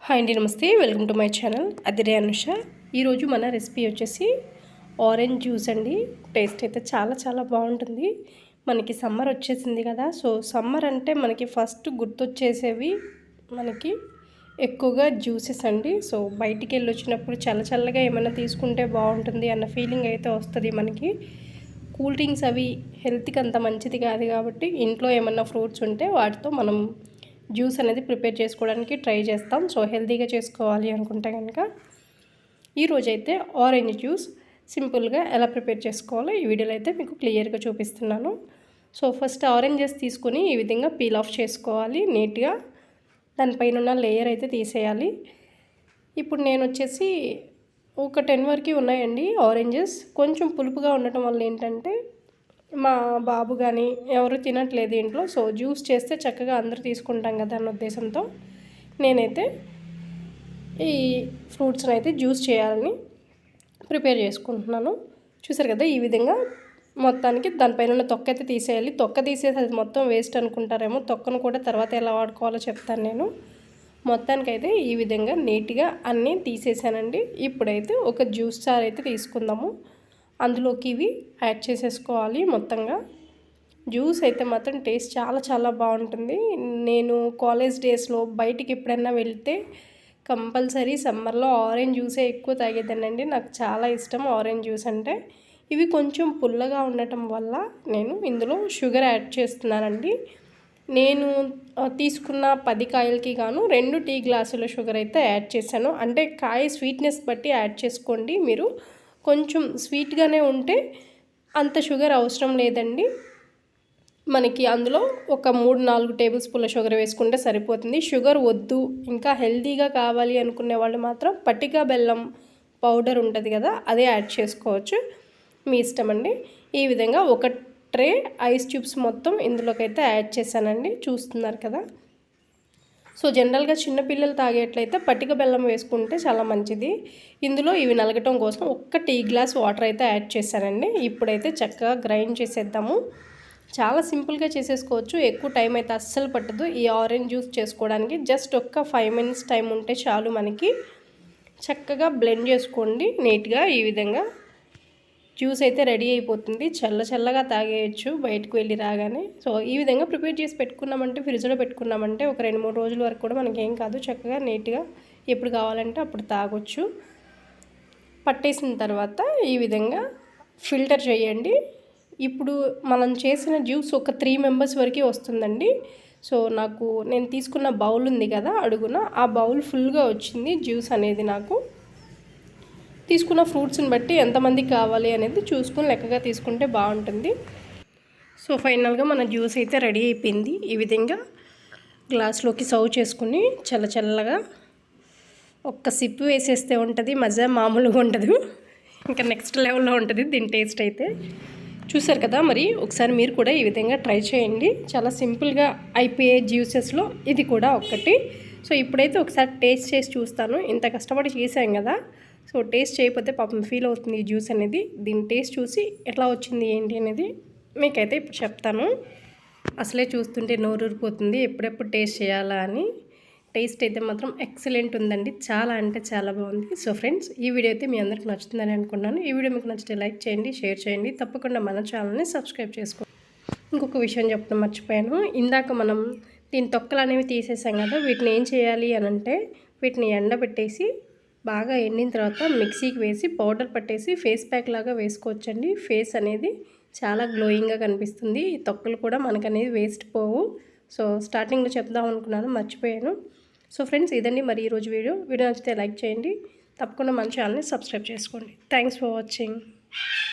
Hi అండి, నమస్తే. Welcome to my channel అదిరే అనుష. ఈరోజు మన రెసిపీ వచ్చేసి ఆరెంజ్ జ్యూస్ అండి. టేస్ట్ అయితే చాలా బాగుంటుంది. మనకి సమ్మర్ వచ్చేసింది కదా, సో సమ్మర్ అంటే మనకి ఫస్ట్ గుర్తొచ్చేసేవి మనకి ఎక్కువగా జ్యూసెస్ అండి. సో బయటికి వెళ్ళి వచ్చినప్పుడు చల్లగా ఏమైనా తీసుకుంటే బాగుంటుంది అన్న ఫీలింగ్ అయితే వస్తుంది మనకి. కూల్ డ్రింక్స్ అవి హెల్త్కి అంత మంచిది కాదు కాబట్టి ఇంట్లో ఏమన్నా ఫ్రూట్స్ ఉంటే వాటితో మనం జ్యూస్ అనేది ప్రిపేర్ చేసుకోవడానికి ట్రై చేస్తాం. సో హెల్తీగా చేసుకోవాలి అనుకుంటే కనుక ఈరోజైతే ఆరెంజ్ జ్యూస్ సింపుల్గా ఎలా ప్రిపేర్ చేసుకోవాలో ఈ వీడియోలో అయితే మీకు క్లియర్గా చూపిస్తున్నాను. సో ఫస్ట్ ఆరెంజెస్ తీసుకొని ఈ విధంగా పీల్ ఆఫ్ చేసుకోవాలి నీట్గా. దానిపైన ఉన్న లేయర్ అయితే తీసేయాలి. ఇప్పుడు నేను వచ్చేసి ఒక 10 వరకు ఉన్నాయండి ఆరెంజెస్. కొంచెం పులుపుగా ఉండటం వల్ల ఏంటంటే మా బాబు కానీ ఎవరు తినట్లేదు ఇంట్లో. సో జ్యూస్ చేస్తే చక్కగా అందరూ తీసుకుంటాం కదా అన్న ఉద్దేశంతో నేనైతే ఈ ఫ్రూట్స్ని అయితే జ్యూస్ చేయాలని ప్రిపేర్ చేసుకుంటున్నాను. చూసారు కదా, ఈ విధంగా మొత్తానికి దానిపైన ఉన్న తొక్క అయితే తీసేయాలి. తొక్క తీసేసి అది మొత్తం వేస్ట్ అనుకుంటారేమో. తొక్కను కూడా తర్వాత ఎలా వాడుకోవాలో చెప్తాను నేను. మొత్తానికైతే ఈ విధంగా నీట్గా అన్నీ తీసేసానండి. ఇప్పుడైతే ఒక జ్యూస్ జార్ అయితే తీసుకుందాము. అందులోకి ఇవి యాడ్ చేసేసుకోవాలి మొత్తంగా. జ్యూస్ అయితే మాత్రం టేస్ట్ చాలా బాగుంటుంది. నేను కాలేజ్ డేస్లో బయటికి ఎప్పుడైనా వెళ్తే కంపల్సరీ సమ్మర్లో ఆరెంజ్ జ్యూసే ఎక్కువ తాగేదానండి. నాకు చాలా ఇష్టం ఆరెంజ్ జ్యూస్ అంటే. ఇవి కొంచెం పుల్లగా ఉండటం వల్ల నేను ఇందులో షుగర్ యాడ్ చేస్తున్నానండి. నేను తీసుకున్న 10 కాయలకి గాను 2 టీ గ్లాసుల షుగర్ అయితే యాడ్ చేశాను. అంటే కాయ స్వీట్నెస్ బట్టి యాడ్ చేసుకోండి. మీరు కొంచెం స్వీట్గానే ఉంటే అంత షుగర్ అవసరం లేదండి. మనకి అందులో ఒక 3-4 టేబుల్ స్పూన్ల షుగర్ వేసుకుంటే సరిపోతుంది. షుగర్ వద్దు, ఇంకా హెల్తీగా కావాలి అనుకునే వాళ్ళు మాత్రం పటిక బెల్లం పౌడర్ ఉంటుంది కదా, అదే యాడ్ చేసుకోవచ్చు. మీ ఇష్టం అండి. ఈ విధంగా ఒక ట్రే ఐస్ క్యూబ్స్ మొత్తం ఇందులోకైతే యాడ్ చేశానండి. చూస్తున్నారు కదా. సో జనరల్గా చిన్నపిల్లలు తాగేట్లయితే పటిక బెల్లం వేసుకుంటే చాలా మంచిది. ఇందులో ఇవి నలగటం కోసం ఒక్క టీ గ్లాస్ వాటర్ అయితే యాడ్ చేశానండి. ఇప్పుడైతే చక్కగా గ్రైండ్ చేసేద్దాము. చాలా సింపుల్గా చేసేసుకోవచ్చు. ఎక్కువ టైం అయితే అస్సలు పట్టదు ఈ ఆరెంజ్ జ్యూస్ చేసుకోవడానికి. జస్ట్ ఒక్క 5 మినిట్స్ టైం ఉంటే చాలు మనకి. చక్కగా బ్లెండ్ చేసుకోండి నీట్గా. ఈ విధంగా జ్యూస్ అయితే రెడీ అయిపోతుంది. చల్లగా తాగేయచ్చు బయటకు వెళ్ళి రాగానే. సో ఈ విధంగా ప్రిపేర్ చేసి పెట్టుకున్నామంటే, ఫ్రిడ్జ్లో పెట్టుకున్నామంటే ఒక 2-3 రోజుల వరకు కూడా మనకేం కాదు. చక్కగా నీట్గా ఎప్పుడు కావాలంటే అప్పుడు తాగొచ్చు. పట్టేసిన తర్వాత ఈ విధంగా ఫిల్టర్ చేయండి. ఇప్పుడు మనం చేసిన జ్యూస్ ఒక 3 మెంబర్స్ వరకు వస్తుందండి. సో నేను తీసుకున్న బౌల్ ఉంది కదా అడుగున, ఆ బౌల్ ఫుల్గా వచ్చింది జ్యూస్ అనేది. నాకు తీసుకున్న ఫ్రూట్స్ని బట్టి ఎంతమందికి కావాలి అనేది చూసుకొని లెక్కగా తీసుకుంటే బాగుంటుంది. సో ఫైనల్గా మన జ్యూస్ అయితే రెడీ అయిపోయింది. ఈ విధంగా గ్లాస్లోకి సర్వ్ చేసుకుని చల్లగా ఒక్క సిప్ వేసేస్తే ఉంటుంది మజా. మామూలుగా ఉండదు, ఇంకా నెక్స్ట్ లెవెల్లో ఉంటుంది దీని టేస్ట్ అయితే. చూసారు కదా, మరి ఒకసారి మీరు కూడా ఈ విధంగా ట్రై చేయండి. చాలా సింపుల్గా అయిపోయే జ్యూసెస్లో ఇది కూడా ఒకటి. సో ఇప్పుడైతే ఒకసారి టేస్ట్ చేసి చూస్తాను. ఇంత కష్టపడి చేసాం కదా, సో టేస్ట్ చేయకపోతే పాపం ఫీల్ అవుతుంది ఈ జ్యూస్ అనేది. దీని టేస్ట్ చూసి ఎట్లా వచ్చింది ఏంటి అనేది మీకైతే ఇప్పుడు చెప్తాను. అసలే చూస్తుంటే నోరూరిపోతుంది ఎప్పుడెప్పుడు టేస్ట్ చేయాలా అని. టేస్ట్ అయితే మాత్రం ఎక్సలెంట్ ఉందండి. చాలా అంటే చాలా బాగుంది. సో ఫ్రెండ్స్, ఈ వీడియో అయితే మీ అందరికి నచ్చుతుందని అనుకున్నాను. ఈ వీడియో మీకు నచ్చితే లైక్ చేయండి, షేర్ చేయండి. తప్పకుండా మన ఛానల్ని సబ్స్క్రైబ్ చేసుకోండి. ఇంకొక విషయం చెప్పడం మర్చిపోయాను. ఇందాక మనం దీని తొక్కలు అనేవి తీసేసాం కదా, వీటిని ఏం చేయాలి అని అంటే వీటిని ఎండబెట్టేసి బాగా ఎండిన తర్వాత మిక్సీకి వేసి పౌడర్ పట్టేసి ఫేస్ ప్యాక్ లాగా వేసుకోవచ్చండి. ఫేస్ అనేది చాలా గ్లోయింగ్గా కనిపిస్తుంది. ఈ తొక్కలు కూడా మనకనేది వేస్ట్ పోవు. సో స్టార్టింగ్లో చెప్దాం అనుకున్నాను, మర్చిపోయాను. సో ఫ్రెండ్స్, ఇదండి మరి ఈరోజు వీడియో నచ్చితే లైక్ చేయండి. తప్పకుండా మన ఛానల్ని సబ్స్క్రైబ్ చేసుకోండి. Thanks for watching.